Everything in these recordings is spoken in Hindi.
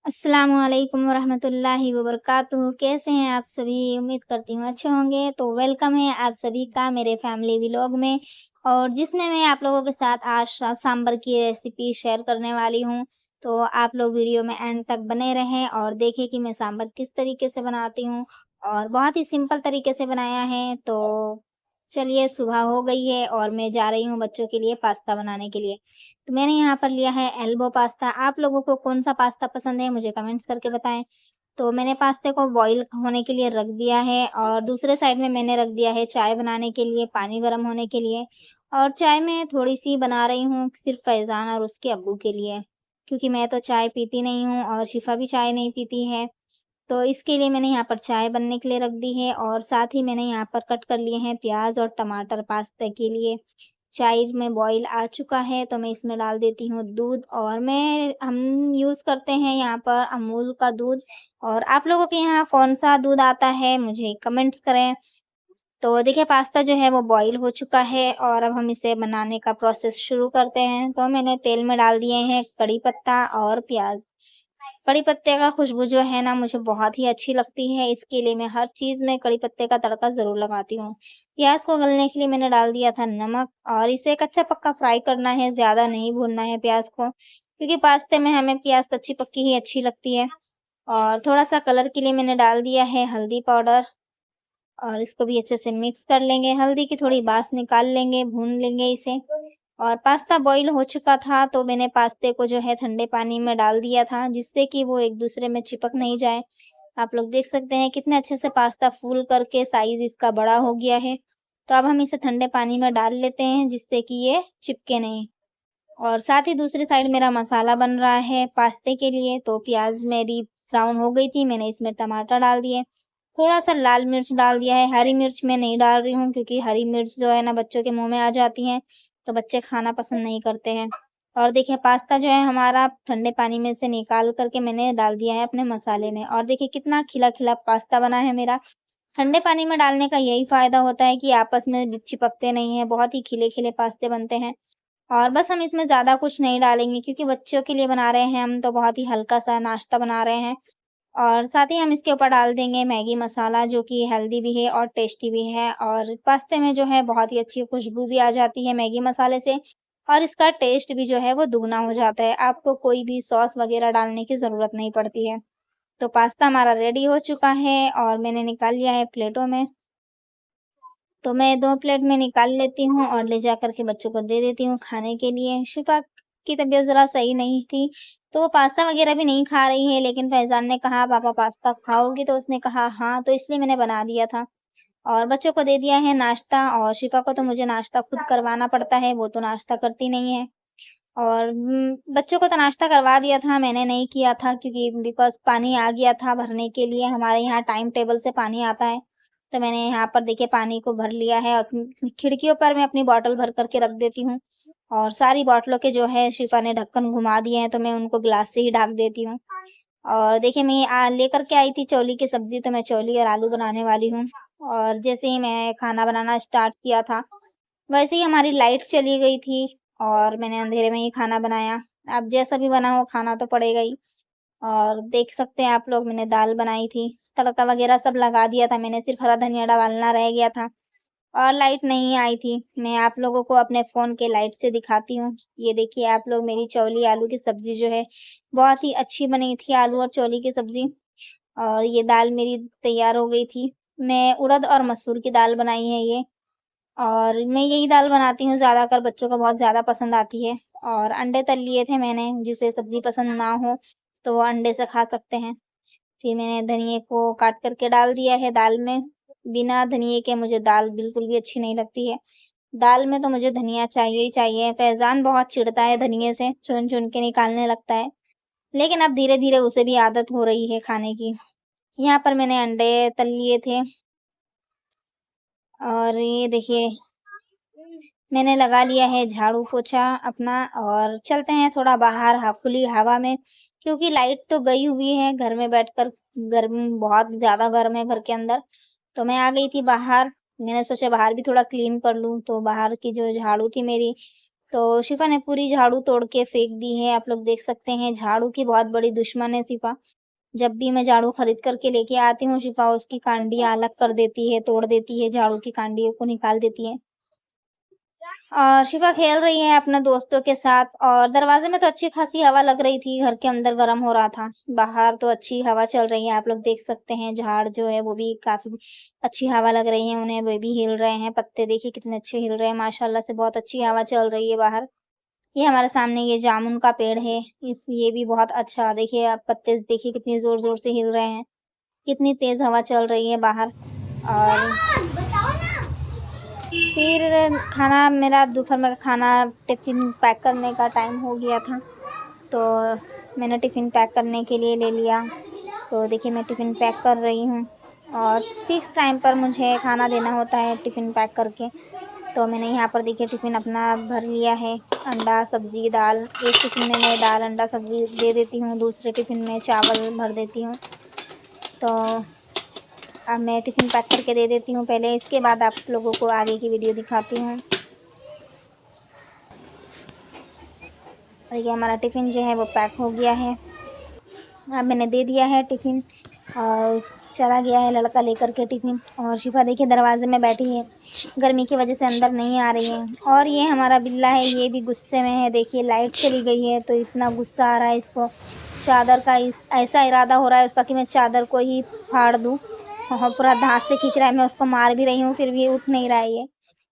अस्सलामुअलैकुम वरहमतुल्लाहि वबरकातुहू। कैसे हैं आप सभी? उम्मीद करती हूँ अच्छे होंगे। तो वेलकम है आप सभी का मेरे फैमिली व्लॉग में, और जिसमें मैं आप लोगों के साथ आज सांभर की रेसिपी शेयर करने वाली हूँ। तो आप लोग वीडियो में एंड तक बने रहें और देखें कि मैं सांभर किस तरीके से बनाती हूँ, और बहुत ही सिंपल तरीके से बनाया है। तो चलिए, सुबह हो गई है और मैं जा रही हूँ बच्चों के लिए पास्ता बनाने के लिए। तो मैंने यहाँ पर लिया है एल्बो पास्ता। आप लोगों को कौन-सा पास्ता पसंद है मुझे कमेंट्स करके बताएँ। तो मैंने पास्ते को बॉयल होने के लिए रख दिया है, और दूसरे साइड में मैंने रख दिया है चाय बनाने के लिए, पानी गरम होने के लिए। और चाय मैं थोड़ी-सी बना रही हूँ सिर्फ़ फैज़ान और उसके अब्बू के लिए, क्योंकि मैं तो चाय पीती नहीं हूँ और शिफ़ा भी चाय नहीं पीती है। तो इसके लिए मैंने यहाँ पर चाय बनने के लिए रख दी है, और साथ ही मैंने यहाँ पर कट कर लिए हैं प्याज़ और टमाटर पास्ता के लिए। चाय में बॉईल आ चुका है तो मैं इसमें डाल देती हूँ दूध, और हम यूज़ करते हैं यहाँ पर अमूल का दूध। और आप लोगों के यहाँ कौन-सा दूध आता है मुझे कमेंट्स करें। तो देखिए, पास्ता जो है वो बॉईल हो चुका है और अब हम इसे बनाने का प्रोसेस शुरू करते हैं। तो मैंने तेल में डाल दिए हैं कड़ी पत्ता और प्याज़। कड़ी पत्ते का खुशबू जो है ना मुझे बहुत ही अच्छी लगती है, इसके लिए मैं हर चीज़ में कड़ी पत्ते का तड़का ज़रूर लगाती हूँ। प्याज़ को गलने के लिए मैंने डाल दिया था नमक, और इसे कच्चा-पक्का फ्राई करना है, ज़्यादा नहीं भूनना है प्याज़ को, क्योंकि पास्ते में हमें प्याज़ कच्ची-पक्की ही अच्छी लगती है। और थोड़ा-सा कलर के लिए मैंने डाल दिया है हल्दी पाउडर, और इसको भी अच्छे से मिक्स कर लेंगे। हल्दी की थोड़ी बास निकाल लेंगे, भून लेंगे इसे। और पास्ता बॉईल हो चुका था तो मैंने पास्ते को जो है ठंडे पानी में डाल दिया था, जिससे कि वो एक-दूसरे में चिपक नहीं जाए। आप लोग देख सकते हैं कितने अच्छे से पास्ता फूल करके साइज़ इसका बड़ा हो गया है। तो अब हम इसे ठंडे पानी में डाल लेते हैं, जिससे कि ये चिपके नहीं। और साथ ही दूसरी साइड मेरा मसाला बन रहा है पास्ते के लिए। तो प्याज़ मेरी ब्राउन हो गई थी, मैंने इसमें टमाटर डाल दिए। थोड़ा-सा लाल मिर्च डाल दिया है, हरी मिर्च मैं नहीं डाल रही हूँ, क्योंकि हरी मिर्च जो है ना बच्चों के मुँह में आ जाती हैं, तो बच्चे खाना पसंद नहीं करते हैं। और देखिए, पास्ता जो है हमारा ठंडे पानी में से निकाल कर के मैंने डाल दिया है अपने मसाले में, और देखिए कितना खिला-खिला पास्ता बना है मेरा। ठंडे पानी में डालने का यही फ़ायदा होता है कि आपस में चिपकते नहीं हैं, बहुत ही खिले-खिले पास्ते बनते हैं। और बस हम इसमें ज़्यादा कुछ नहीं डालेंगे, क्योंकि बच्चों के लिए बना रहे हैं हम, तो बहुत ही हल्का-सा नाश्ता बना रहे हैं। और साथ ही हम इसके ऊपर डाल देंगे मैगी मसाला, जो कि हेल्दी भी है और टेस्टी भी है, और पास्ते में जो है बहुत ही अच्छी खुशबू भी आ जाती है मैगी मसाले से, और इसका टेस्ट भी जो है वो दुगना हो जाता है। आपको कोई भी सॉस वग़ैरह डालने की ज़रूरत नहीं पड़ती है। तो पास्ता हमारा रेडी हो चुका है और मैंने निकाल लिया है प्लेटों में। तो मैं 2 प्लेट में निकाल लेती हूँ और ले जाकर के बच्चों को दे देती हूँ खाने के लिए। शिफ़ा की तबीयत ज़रा सही नहीं थी, तो वो पास्ता वग़ैरह भी नहीं खा रही है, लेकिन फैज़ान ने कहा, "पापा पास्ता खाओगी?" तो उसने कहा, "हाँ।" तो इसलिए मैंने बना दिया था, और बच्चों को दे दिया है नाश्ता। और शिफ़ा को तो मुझे नाश्ता खुद करवाना पड़ता है, वो तो नाश्ता करती नहीं है। और बच्चों को तो नाश्ता करवा दिया था, मैंने नहीं किया था, क्योंकि बिकॉज़ पानी आ गया था भरने के लिए, हमारे यहाँ टाइम टेबल से पानी आता है। तो मैंने यहाँ पर देखिए पानी को भर लिया है, और खिड़कियों पर मैं अपनी बॉटल भर कर के रख देती हूँ, और सारी बॉटलों के जो है शिफ़ा ने ढक्कन घुमा दिए हैं, तो मैं उनको ग्लास से ही ढक देती हूँ। और देखिए, मैं लेकर के आई थी चौली की सब्ज़ी, तो मैं चौली और आलू बनाने वाली हूँ। और जैसे ही मैं खाना बनाना स्टार्ट किया था, वैसे ही हमारी लाइट चली गई थी, और मैंने अंधेरे में ही खाना बनाया। अब जैसा भी बना हो खाना तो पड़ेगा ही। और देख सकते हैं आप लोग, मैंने दाल बनाई थी, तड़का वग़ैरह सब लगा दिया था मैंने, सिर्फ़ हरा धनिया डालना रह गया था। और लाइट नहीं आई थी। मैं आप लोगों को अपने फ़ोन के लाइट से दिखाती हूँ। ये देखिए आप लोग, मेरी चौली आलू की सब्ज़ी जो है, बहुत ही अच्छी बनी थी आलू और चौली की सब्ज़ी। और ये दाल मेरी तैयार हो गई थी। मैं उड़द और मसूर की दाल बनाई है ये। और मैं यही दाल बनाती हूँ ज़्यादातर, बच्चों को बहुत ज़्यादा पसंद आती है। और अंडे तल लिए थे मैंने, जिसे सब्ज़ी पसंद ना हो, तो वो अंडे से खा सकते हैं। फिर मैंने धनिये को काट कर के डाल दिया है दाल में। बिना धनिये के मुझे दाल बिल्कुल भी अच्छी नहीं लगती है। दाल में तो मुझे धनिया चाहिए ही चाहिए। फैज़ान बहुत चिढ़ता है धनिये से, चुन-चुन के निकालने लगता है। लेकिन अब धीरे-धीरे उसे भी आदत हो रही है खाने की। यहाँ पर मैंने अंडे तल लिए थे, और ये देखिए, मैंने लगा लिया है झाड़ू-पोछा अपना, और चलते हैं थोड़ा बाहर खुली हवा में, क्योंकि लाइट तो गई हुई है। घर में बैठकर गर्मी बहुत ज़्यादा गर्म है घर के अंदर। तो मैं आ गई थी बाहर, मैंने सोचा बाहर भी थोड़ा क्लीन कर लूँ, तो बाहर की जो झाड़ू थी मेरी, तो शिफा ने पूरी झाड़ू तोड़ के फेंक दी है। आप लोग देख सकते हैं झाड़ू की बहुत बड़ी दुश्मन है शिफा। जब भी मैं झाड़ू खरीद करके लेके आती हूँ शिफा उसकी कांडियाँ अलग कर देती है, तोड़ देती है, झाड़ू की कांडियों को निकाल देती है। और शिफा खेल रही है अपने दोस्तों के साथ और दरवाजे में तो अच्छी खासी हवा लग रही थी, घर के अंदर गर्म हो रहा था। बाहर तो अच्छी हवा चल रही है, आप लोग देख सकते हैं झाड़ जो है वो भी काफ़ी अच्छी हवा लग रही है उन्हें, वो भी हिल रहे हैं, पत्ते देखिए कितने अच्छे हिल रहे हैं माशाल्लाह से बहुत अच्छी हवा चल रही है बाहर। ये हमारे सामने ये जामुन का पेड़ है, ये भी बहुत अच्छा देखिए आप पत्ते देखिए कितनी ज़ोर-ज़ोर से हिल रहे हैं, कितनी तेज़ हवा चल रही है बाहर। और फिर खाना मेरा दोपहर में खाना टिफ़िन पैक करने का टाइम हो गया था, तो मैंने टिफ़िन पैक करने के लिए ले लिया। तो देखिए मैं टिफ़िन पैक कर रही हूँ और फ़िक्स टाइम पर मुझे खाना देना होता है टिफ़िन पैक करके। तो मैंने यहाँ पर देखिए टिफ़िन अपना भर लिया है, अंडा, सब्ज़ी, दाल। एक टिफ़िन में मैं दाल, अंडा, सब्ज़ी दे देती हूँ, दूसरे टिफ़िन में चावल भर देती हूँ। तो अब मैं टिफ़िन पैक करके दे देती हूँ पहले, इसके बाद आप लोगों को आगे की वीडियो दिखाती हूँ। और ये हमारा टिफ़िन जो है वो पैक हो गया है। अब मैंने दे दिया है टिफ़िन और चला गया है लड़का लेकर के टिफ़िन। और शिफा देखिए दरवाजे में बैठी है, गर्मी की वजह से अंदर नहीं आ रही है। और ये हमारा बिल्ला है, ये भी गुस्से में है, देखिए लाइट चली गई है तो इतना गुस्सा आ रहा है इसको। चादर का ऐसा इरादा हो रहा है उसका कि मैं चादर को ही फाड़ दूँ। और पूरा दाँत से खींच रहा है, मैं उसको मार भी रही हूँ फिर भी उठ नहीं रहा है ये।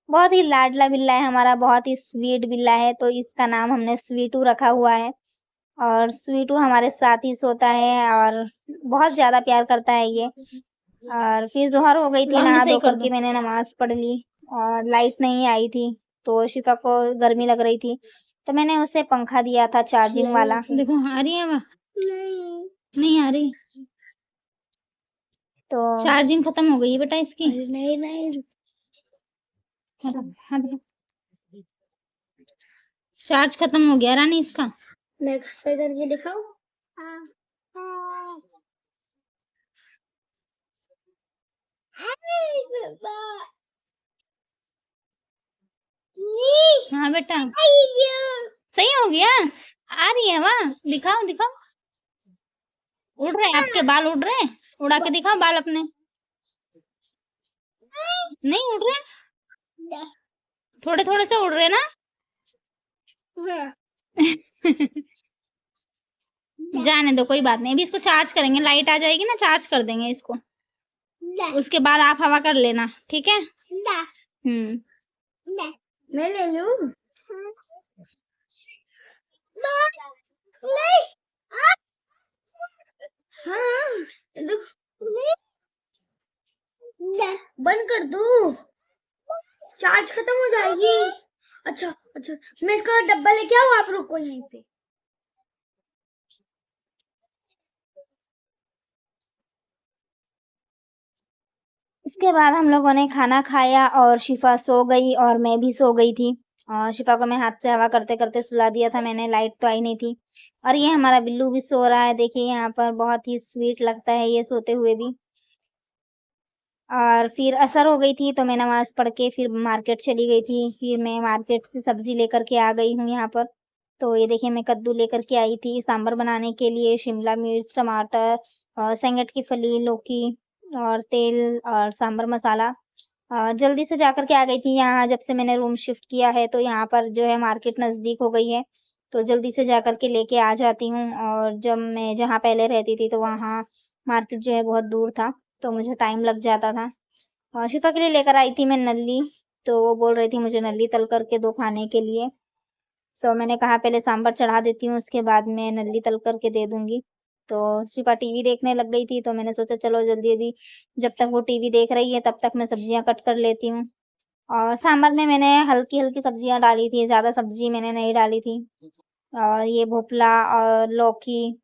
बहुत ही लाडला बिल्ला है हमारा, बहुत ही स्वीट बिल्ला है, तो इसका नाम हमने स्वीटू रखा हुआ है। और स्वीटू हमारे साथ ही सोता है और बहुत ज़्यादा प्यार करता है ये। और फिर ज़ोहर हो गई थी, नहा धो करके मैंने नमाज़ पढ़ ली और लाइट नहीं आई थी, तो शिफा को गर्मी लग रही थी, तो मैंने उसे पंखा दिया था चार्जिंग वाला। देखो आ रही है हवा? नहीं आ रही। तो चार्जिंग खत्म हो गई है बेटा इसकी। नहीं चार्ज खत्म हो गया रानी इसका। मैं सही करके दिखाऊं? हाँ बेटा सही हो गया, आ रही है हवा, दिखाओ दिखाओ। उड़ रहे आपके बाल, उड़ रहे हैं, उड़ा के दिखाओ बाल अपने। नहीं उड़ रहे, थोड़े थोड़े से उड़ रहे ना। जाने दो कोई बात नहीं, अभी इसको चार्ज करेंगे, लाइट आ जाएगी ना चार्ज कर देंगे इसको, उसके बाद आप हवा कर लेना, ठीक है? मैं ले लूं? नहीं हाँ बंद कर दूं, चार्ज खत्म हो जाएगी। अच्छा अच्छा मैं इसका डब्बा लेके आऊं, आप रुको यहीं पे। इसके बाद हम लोगों ने खाना खाया और शिफा सो गई और मैं भी सो गई थी। शिफा को मैं हाथ से हवा करते-करते सुला दिया था मैंने, लाइट तो आई नहीं थी। और ये हमारा बिल्लू भी सो रहा है, देखिए यहाँ पर बहुत ही स्वीट लगता है ये सोते हुए भी। और फिर असर हो गई थी तो मैं नमाज़ पढ़ के फिर मार्केट चली गई थी। फिर मैं मार्केट से सब्ज़ी लेकर के आ गई हूँ यहाँ पर। तो ये देखिए मैं कद्दू लेकर के आई थी सांभर बनाने के लिए, शिमला मिर्च, टमाटर और सेंगट की फली, लौकी और तेल और सांभर मसाला। जल्दी से जाकर के आ गई थी यहाँ, जब से मैंने रूम शिफ्ट किया है तो यहाँ पर जो है मार्केट नज़दीक हो गई है। तो जल्दी से जाकर के लेके आ जाती हूँ और जब मैं जहाँ पहले रहती थी तो वहाँ मार्केट जो है बहुत दूर था, तो मुझे टाइम लग जाता था। शिफ़ा के लिए लेकर आई थी मैं नल्ली, तो वो बोल रही थी मुझे नल्ली तल कर के दो खाने के लिए। तो मैंने कहा पहले सांभर चढ़ा देती हूँ, उसके बाद मैं नल्ली तल कर के दे दूँगी। तो शिफ़ा टीवी देखने लग गई थी, तो मैंने सोचा चलो जल्दी-जल्दी जब तक वो टीवी देख रही है तब तक मैं सब्जियाँ कट कर लेती हूँ। और सांभर में मैंने हल्की-हल्की सब्जियाँ डाली थी, ज़्यादा सब्ज़ी मैंने नहीं डाली थी। और ये भोपला और लौकी,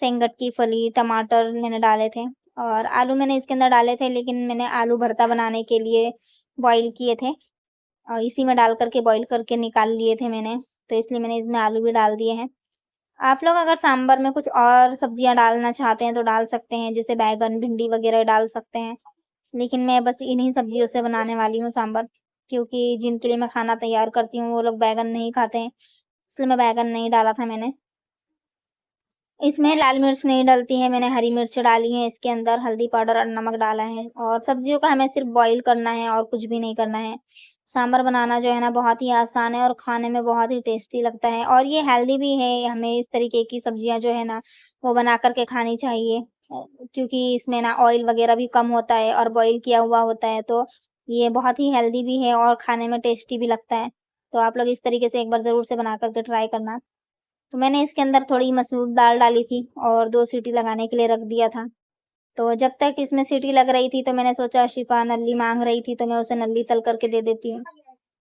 सेंगट की फली, टमाटर मैंने डाले थे और आलू मैंने इसके अंदर डाले थे, लेकिन मैंने आलू भरता बनाने के लिए बॉयल किए थे और इसी में डाल कर के बॉयल करके निकाल लिए थे मैंने, तो इसलिए मैंने इसमें आलू भी डाल दिए हैं। आप लोग अगर सांभर में कुछ और सब्जियाँ डालना चाहते हैं तो डाल सकते हैं, जैसे बैंगन, भिंडी वगैरह डाल सकते हैं, लेकिन मैं बस इन्हीं सब्जियों से बनाने वाली हूँ सांभर। क्योंकि जिनके लिए मैं खाना तैयार करती हूँ वो लोग बैंगन नहीं खाते हैं, इसलिए मैं बैंगन नहीं डाला था मैंने। इसमें लाल मिर्च नहीं डलती है, मैंने हरी मिर्च डाली है इसके अंदर, हल्दी पाउडर और नमक डाला है और सब्जियों को हमें सिर्फ़ बॉयल करना है और कुछ भी नहीं करना है। सांभर बनाना जो है ना बहुत ही आसान है और खाने में बहुत ही टेस्टी लगता है और ये हेल्दी भी है, हमें इस तरीके की सब्जियाँ जो है ना वो बना कर के खानी चाहिए। क्योंकि इसमें ना ऑयल वग़ैरह भी कम होता है और बॉयल किया हुआ होता है, तो ये बहुत ही हेल्दी भी है और खाने में टेस्टी भी लगता है। तो आप लोग इस तरीके से एक बार ज़रूर से बना कर के ट्राई करना। तो मैंने इसके अंदर थोड़ी मसूर दाल डाली थी और 2 सीटी लगाने के लिए रख दिया था। तो जब तक इसमें सीटी लग रही थी तो मैंने सोचा शिफ़ा नल्ली माँग रही थी तो मैं उसे नल्ली तल कर के दे देती हूँ।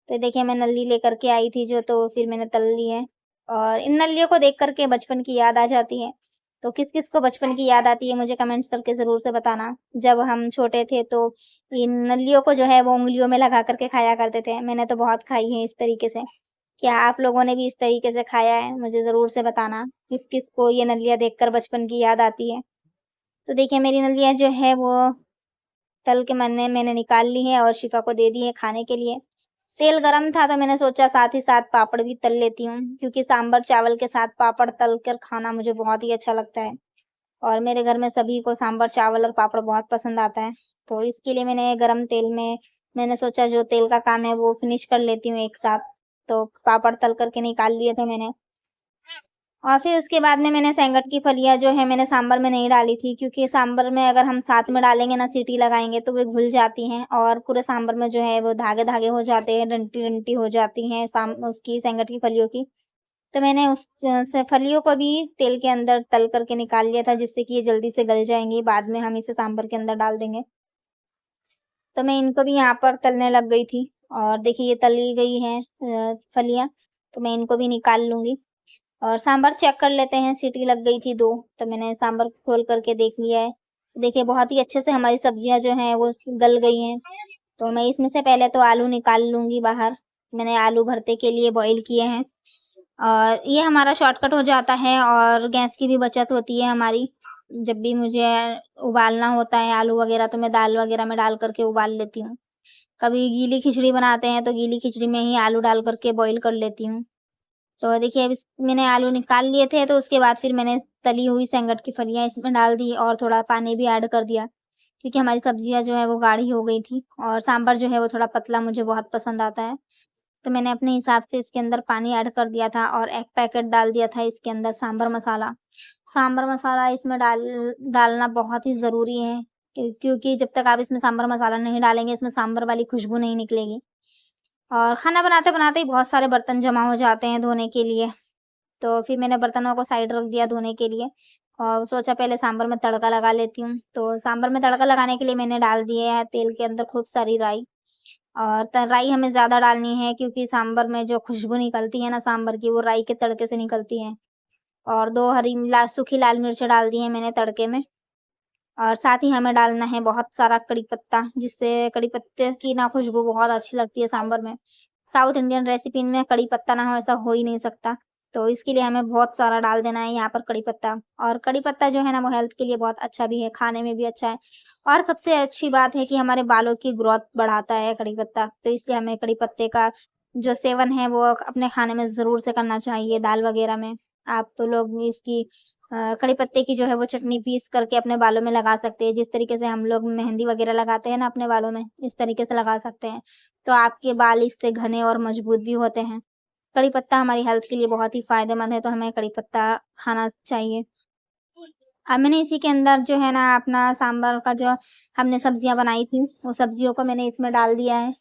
तो देखिए मैं नल्ली लेकर के आई थी जो तो फिर मैंने तल ली है और इन नल्लियों को देख कर के बचपन की याद आ जाती है। तो किस-किस को बचपन की याद आती है मुझे कमेंट्स करके ज़रूर से बताना। जब हम छोटे थे तो इन नल्लियों को जो है वो उँगलियों में लगा कर के खाया करते थे। मैंने तो बहुत खाई है इस तरीके से। क्या आप लोगों ने भी इस तरीके से खाया है? मुझे ज़रूर से बताना, किस-किस को ये नलिया देखकर बचपन की याद आती है। तो देखिए मेरी नलिया जो है वो तल के मैंने मैंने निकाल ली है और शिफ़ा को दे दी है खाने के लिए। तेल गरम था तो मैंने सोचा साथ ही साथ पापड़ भी तल लेती हूँ, क्योंकि सांभर चावल के साथ पापड़ तल कर खाना मुझे बहुत ही अच्छा लगता है और मेरे घर में सभी को सांभर चावल और पापड़ बहुत पसंद आता है। तो इसके लिए मैंने गरम तेल में मैंने सोचा जो तेल का काम है वो फ़िनिश कर लेती हूँ एक साथ। तो पापड़ तल कर के निकाल लिए थे मैंने। और फिर उसके बाद में मैंने सेंगट की फलियाँ जो है मैंने सांभर में नहीं डाली थी क्योंकि सांभर में अगर हम साथ में डालेंगे ना सीटी लगाएँगे तो वे घुल जाती हैं और पूरे सांभर में जो है वो धागे-धागे हो जाते हैं, डंटी-डंटी हो जाती हैं उसकी सेंगट की फलियों की। तो मैंने उस से फलियों को भी तेल के अंदर तल कर के निकाल लिया था जिससे कि ये जल्दी से गल जाएँगी, बाद में हम इसे सांभर के अंदर डाल देंगे। तो मैं इनको भी यहाँ पर तलने लग गई थी और देखिए ये तली गई हैं फलियाँ, तो मैं इनको भी निकाल लूँगी। और सांभर चेक कर लेते हैं, सीटी लग गई थी 2 तो मैंने सांभर खोल कर के देख लिया है। देखिए बहुत ही अच्छे से हमारी सब्जियाँ जो हैं वो गल गई हैं। तो मैं इसमें से पहले तो आलू निकाल लूँगी बाहर। मैंने आलू भरते के लिए बॉयल किए हैं और ये हमारा शॉर्टकट हो जाता है और गैस की भी बचत होती है हमारी। जब भी मुझे उबालना होता है आलू वग़ैरह तो मैं दाल वग़ैरह में डाल कर के उबाल लेती हूँ। कभी गीली खिचड़ी बनाते हैं तो गीली खिचड़ी में ही आलू डाल कर के बॉयल कर लेती हूँ। तो देखिए अब मैंने आलू निकाल लिए थे तो उसके बाद फिर मैंने तली हुई सेंगट की फलियाँ इसमें डाल दी और थोड़ा पानी भी ऐड कर दिया, क्योंकि हमारी सब्जियाँ जो है वो गाढ़ी हो गई थी और सांभर जो है वो थोड़ा पतला मुझे बहुत पसंद आता है। तो मैंने अपने हिसाब से इसके अंदर पानी ऐड कर दिया था और 1 पैकेट डाल दिया था इसके अंदर सांभर मसाला। सांभर मसाला इसमें डालना बहुत ही ज़रूरी है क्योंकि जब तक आप इसमें सांभर मसाला नहीं डालेंगे इसमें सांभर वाली खुशबू नहीं निकलेगी। और खाना बनाते-बनाते ही बहुत सारे बर्तन जमा हो जाते हैं धोने के लिए। तो फिर मैंने बर्तनों को साइड रख दिया धोने के लिए और सोचा पहले सांभर में तड़का लगा लेती हूँ। तो सांभर में तड़का लगाने के लिए मैंने डाल दिए है तेल के अंदर खूब सारी राई और राई हमें ज़्यादा डालनी है क्योंकि सांभर में जो खुशबू निकलती है ना सांभर की वो राई के तड़के से निकलती है। और 2 हरी सूखी लाल मिर्च डाल दी है मैंने तड़के में और साथ ही हमें डालना है बहुत सारा कड़ी पत्ता, जिससे कड़ी पत्ते की ना खुशबू बहुत अच्छी लगती है सांभर में। साउथ इंडियन रेसिपी में कड़ी पत्ता ना हो ऐसा हो ही नहीं सकता। तो इसके लिए हमें बहुत सारा डाल देना है यहाँ पर कड़ी पत्ता और कड़ी पत्ता जो है ना वो हेल्थ के लिए बहुत अच्छा भी है, खाने में भी अच्छा है। और सबसे अच्छी बात है कि हमारे बालों की ग्रोथ बढ़ाता है कड़ी पत्ता, तो इसलिए हमें कड़ी पत्ते का जो सेवन है वो अपने खाने में ज़रूर से करना चाहिए, दाल वगैरह में। आप तो लोग भी इसकी कड़ी पत्ते की जो है वो चटनी पीस करके अपने बालों में लगा सकते हैं, जिस तरीके से हम लोग मेहंदी वगैरह लगाते हैं ना अपने बालों में, इस तरीके से लगा सकते हैं। तो आपके बाल इससे घने और मजबूत भी होते हैं। कड़ी पत्ता हमारी हेल्थ के लिए बहुत ही फ़ायदेमंद है, तो हमें कड़ी पत्ता खाना चाहिए। अब मैंने इसी के अंदर जो है ना अपना सांभर का जो हमने सब्जियाँ बनाई थी, वो सब्जियों को मैंने इसमें डाल दिया है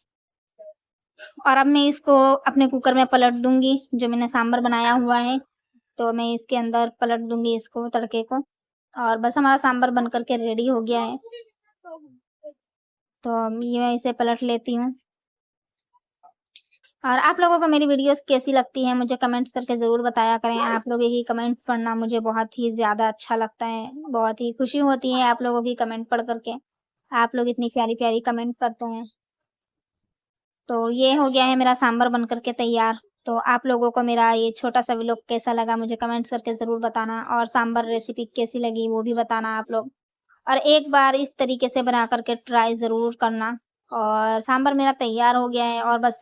और अब मैं इसको अपने कुकर में पलट दूँगी, जो मैंने सांभर बनाया हुआ है। तो मैं इसके अंदर पलट दूँगी इसको तड़के को और बस हमारा सांभर बन कर के रेडी हो गया है। तो ये मैं इसे पलट लेती हूँ और आप लोगों को मेरी वीडियोज़ कैसी लगती हैं मुझे कमेंट्स करके ज़रूर बताया करें। आप लोगों की कमेंट्स पढ़ना मुझे बहुत ही ज़्यादा अच्छा लगता है, बहुत ही खुशी होती है आप लोगों की कमेंट पढ़ कर के। आप लोग इतनी प्यारी-प्यारी कमेंट करते हैं। तो ये हो गया है मेरा सांभर बन कर के तैयार। तो आप लोगों को मेरा ये छोटा-सा व्लॉग कैसा लगा मुझे कमेंट्स करके ज़रूर बताना और सांभर रेसिपी कैसी लगी वो भी बताना आप लोग। और एक बार इस तरीके से बना कर के ट्राई ज़रूर करना और सांभर मेरा तैयार हो गया है और बस